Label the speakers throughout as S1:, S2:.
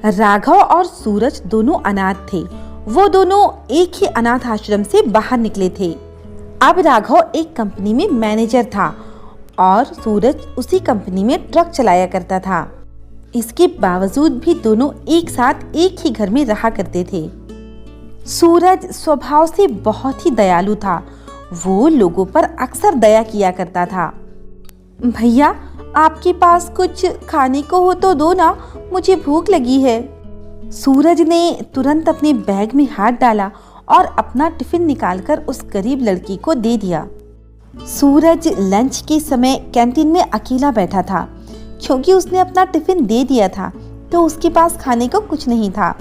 S1: राघव और सूरज दोनों अनाथ थे। वो दोनों एक ही अनाथ आश्रम से बाहर निकले थे। अब राघव एक कंपनी में मैनेजर था और सूरज उसी कंपनी में ट्रक चलाया करता था। इसके बावजूद भी दोनों एक साथ एक ही घर में रहा करते थे। सूरज स्वभाव से बहुत ही दयालु था। वो लोगों पर अक्सर दया किया करता था। भैया, आपके पास कुछ खाने को हो तो दो ना, मुझे भूख लगी है। सूरज ने तुरंत अपने बैग में हाथ डाला और अपना टिफिन निकालकर उस गरीब लड़की को दे दिया। सूरज लंच के समय कैंटीन में अकेला बैठा था। क्योंकि उसने अपना टिफिन दे दिया था तो उसके पास खाने को कुछ नहीं था।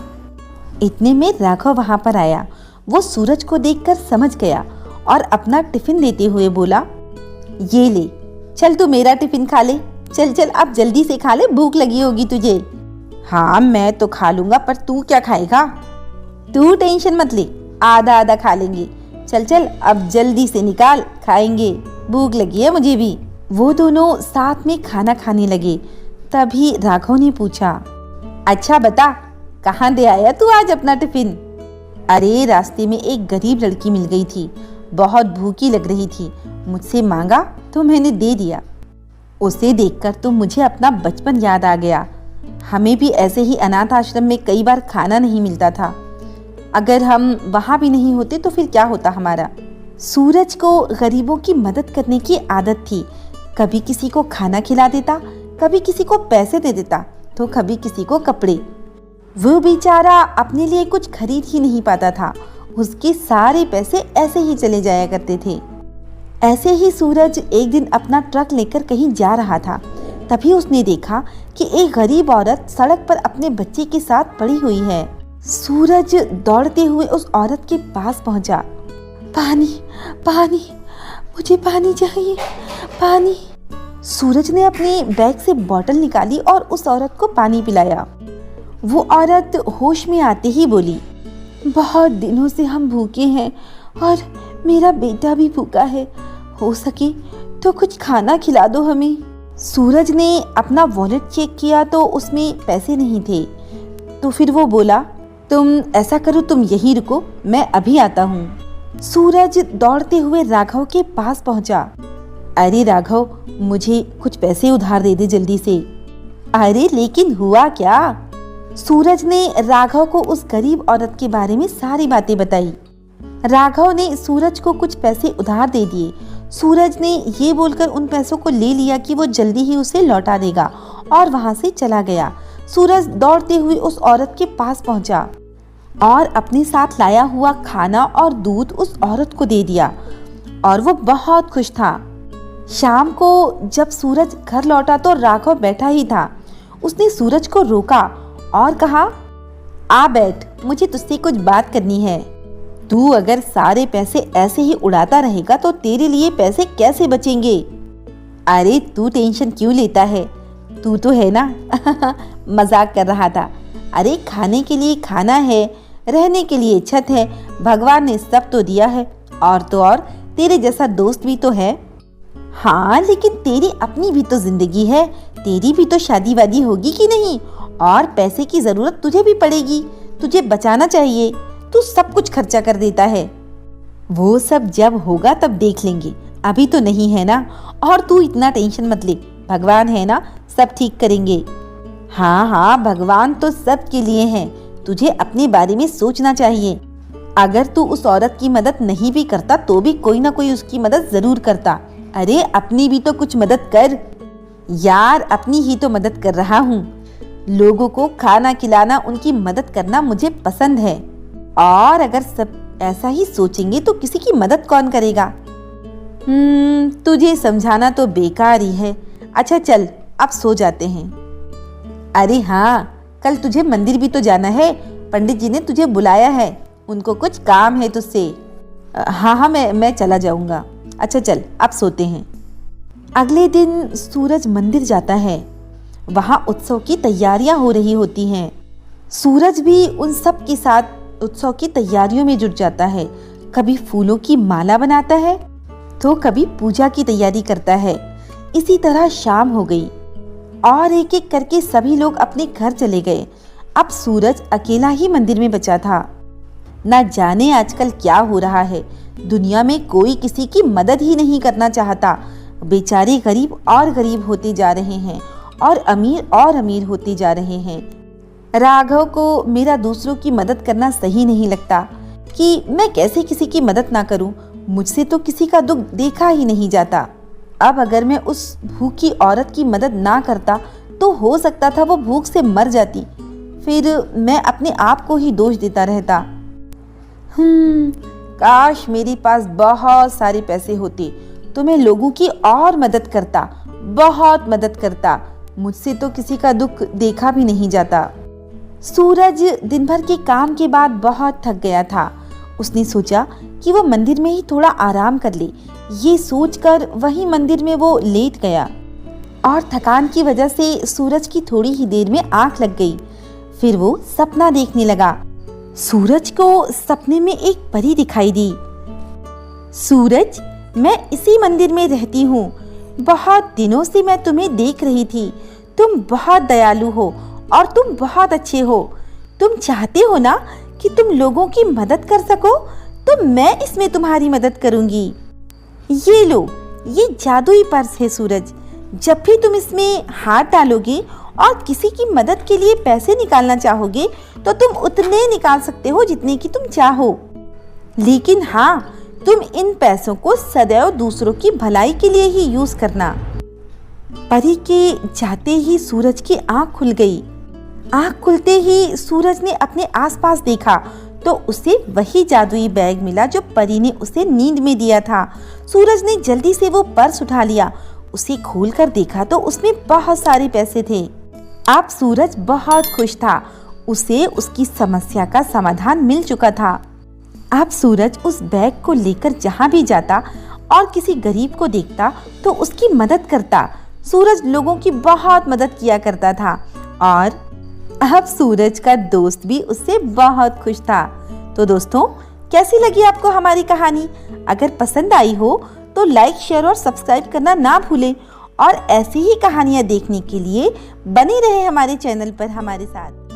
S1: इतने में राघव वहां पर आया। वो सूरज को देखकर समझ गया और अपना टिफिन देते हुए बोला, ये ले, चल तू मेरा टिफिन खा ले। चल चल, अब जल्दी से खा ले, भूख लगी होगी तुझे। हाँ, मैं तो खा लूंगा, पर तू क्या खाएगा? तू टेंशन मत ले, आधा आधा खा लेंगे। चल चल, अब जल्दी से निकाल, खाएंगे, भूख लगी है मुझे भी। वो दोनों साथ में खाना खाने लगे। तभी राघव ने पूछा, अच्छा बता, कहाँ दे आया तू आज अपना टिफिन? अरे, रास्ते में एक गरीब लड़की मिल गई थी, बहुत भूखी लग रही थी, मुझसे मांगा तो मैंने दे दिया। उसे देखकर तो मुझे अपना बचपन याद आ गया। हमें भी ऐसे ही अनाथ आश्रम में कई बार खाना नहीं मिलता था। अगर हम वहाँ भी नहीं होते तो फिर क्या होता हमारा। सूरज को गरीबों की मदद करने की आदत थी। कभी किसी को खाना खिला देता, कभी किसी को पैसे दे देता, तो कभी किसी को कपड़े। वो बेचारा अपने लिए कुछ खरीद ही नहीं पाता था। उसके सारे पैसे ऐसे ही चले जाया करते थे। ऐसे ही सूरज एक दिन अपना ट्रक लेकर कहीं जा रहा था। तभी उसने देखा कि एक गरीब औरत सड़क पर अपने बच्चे के साथ पड़ी हुई है। सूरज दौड़ते हुए उस औरत के पास पहुंचा। पानी, पानी, मुझे पानी चाहिए, पानी। सूरज ने अपने बैग से बोतल निकाली और उस औरत को पानी पिलाया। वो औरत होश में आते ही बोली, बहुत दिनों से हम भूखे हैं और मेरा बेटा भी भूखा है, हो सके तो कुछ खाना खिला दो हमें। सूरज ने अपना वॉलेट चेक किया तो उसमें पैसे नहीं थे। तो फिर वो बोला, तुम ऐसा करो, तुम यहीं रुको, मैं अभी आता हूँ। सूरज दौड़ते हुए राघव के पास पहुंचा। अरे राघव, मुझे कुछ पैसे उधार दे दे जल्दी से। अरे लेकिन हुआ क्या? सूरज ने राघव को उस गरीब औरत के बारे में सारी बातें बताई। राघव ने सूरज को कुछ पैसे उधार दे दिए। सूरज ने ये बोलकर उन पैसों को ले लिया कि वो जल्दी ही उसे लौटा देगा और वहां से चला गया। सूरज दौड़ते हुए उस औरत के पास पहुंचा और अपने साथ लाया हुआ खाना और दूध उस औरत को दे दिया और वो बहुत खुश था। शाम को जब सूरज घर लौटा तो राघव बैठा ही था। उसने सूरज को रोका और कहा, आ बैठ, मुझे तुझसे कुछ बात करनी है। तू अगर सारे पैसे ऐसे ही उड़ाता रहेगा तो तेरे लिए पैसे कैसे बचेंगे? अरे तू टेंशन क्यों लेता है, तू तो है ना। मजाक कर रहा था। अरे खाने के लिए खाना है, रहने के लिए छत है, भगवान ने सब तो दिया है, और तो और तेरे जैसा दोस्त भी तो है। हाँ, लेकिन तेरी अपनी भी तो जिंदगी है, तेरी भी तो शादी वादी होगी कि नहीं, और पैसे की जरूरत तुझे भी पड़ेगी, तुझे बचाना चाहिए। तू सब कुछ खर्चा कर देता है। वो सब जब होगा तब देख लेंगे, अभी तो नहीं है ना। और तू इतना टेंशन मत ले, भगवान है ना, सब ठीक करेंगे। हाँ हाँ, भगवान तो सब के लिए हैं, तुझे अपने बारे में सोचना चाहिए। अगर तू उस औरत की मदद नहीं भी करता तो भी कोई ना कोई उसकी मदद जरूर करता। अरे अपनी भी तो कुछ मदद कर यार। अपनी ही तो मदद कर रहा हूँ। लोगों को खाना खिलाना, उनकी मदद करना मुझे पसंद है। और अगर सब ऐसा ही सोचेंगे तो किसी की मदद कौन करेगा? तुझे समझाना तो बेकार ही है। अच्छा चल, अब सो जाते हैं। अरे हाँ, कल तुझे मंदिर भी तो जाना है, पंडित जी ने तुझे बुलाया है, उनको कुछ काम है तुझसे। हाँ हाँ, मैं चला जाऊंगा। अच्छा चल, अब सोते हैं। अगले दिन सूरज मंदिर जाता है। वहाँ उत्सव की तैयारियां हो रही होती हैं। सूरज भी उन सब के साथ उत्सव की तैयारियों में जुट जाता है। कभी फूलों की माला बनाता है तो कभी पूजा की तैयारी करता है। इसी तरह शाम हो गई और एक एक करके सभी लोग अपने घर चले गए। अब सूरज अकेला ही मंदिर में बचा था। न जाने आजकल क्या हो रहा है, दुनिया में कोई किसी की मदद ही नहीं करना चाहता। बेचारे गरीब और गरीब होते जा रहे हैं और अमीर होते जा रहे हैं। राघव को मेरा दूसरों की मदद करना सही नहीं लगता कि मैं कैसे किसी की मदद ना करूं। मुझसे तो किसी का दुख देखा ही नहीं जाता। अब अगर मैं उस भूखी औरत की मदद ना करता तो हो सकता था वो भूख से मर जाती, फिर मैं अपने आप को ही दोष देता रहता। काश मेरे पास बहुत सारे पैसे होते तो मैं लोगों की और मदद करता, बहुत मदद करता। मुझसे तो किसी का दुख देखा भी नहीं जाता। सूरज दिन भर के काम के बाद बहुत थक गया था। उसने सोचा कि वो मंदिर में ही थोड़ा आराम कर ले। ये सोचकर वही मंदिर में वो लेट गया और थकान की वजह से सूरज की थोड़ी ही देर में आंख लग गई। फिर वो सपना देखने लगा। सूरज को सपने में एक परी दिखाई दी। सूरज, मैं इसी मंदिर में रहती हूँ। बहुत दिनों से मैं तुम्हें देख रही थी। तुम बहुत दयालु हो और तुम बहुत अच्छे हो। तुम चाहते हो ना कि तुम लोगों की मदद कर सको, तो मैं इसमें तुम्हारी मदद करूंगी। ये लो, ये जादुई पर्स है सूरज। जब भी तुम इसमें हाथ डालोगे और किसी की मदद के लिए पैसे निकालना चाहोगे तो तुम उतने निकाल सकते हो जितने की तुम चाहो। लेकिन हाँ, तुम इन पैसों को सदैव दूसरों की भलाई के लिए ही यूज करना। परी के जाते ही सूरज की आंख खुल गई। आंख खुलते ही सूरज ने अपने आसपास देखा तो उसे वही जादुई बैग मिला जो परी ने उसे नींद में दिया था। सूरज ने जल्दी से वो पर्स उठा लिया। उसे खोलकर देखा तो उसमें बहुत सारे पैसे थे। अब सूरज बहुत खुश था। उसे उसकी समस्या का समाधान मिल चुका था। अब सूरज उस बैग को लेकर जहाँ भी जाता और किसी गरीब को देखता तो उसकी मदद करता। सूरज लोगों की बहुत मदद किया करता था और अब सूरज का दोस्त भी उससे बहुत खुश था। तो दोस्तों, कैसी लगी आपको हमारी कहानी? अगर पसंद आई हो तो लाइक, शेयर और सब्सक्राइब करना ना भूलें और ऐसी ही कहानियाँ देखने के लिए बने रहें हमारे चैनल पर हमारे साथ।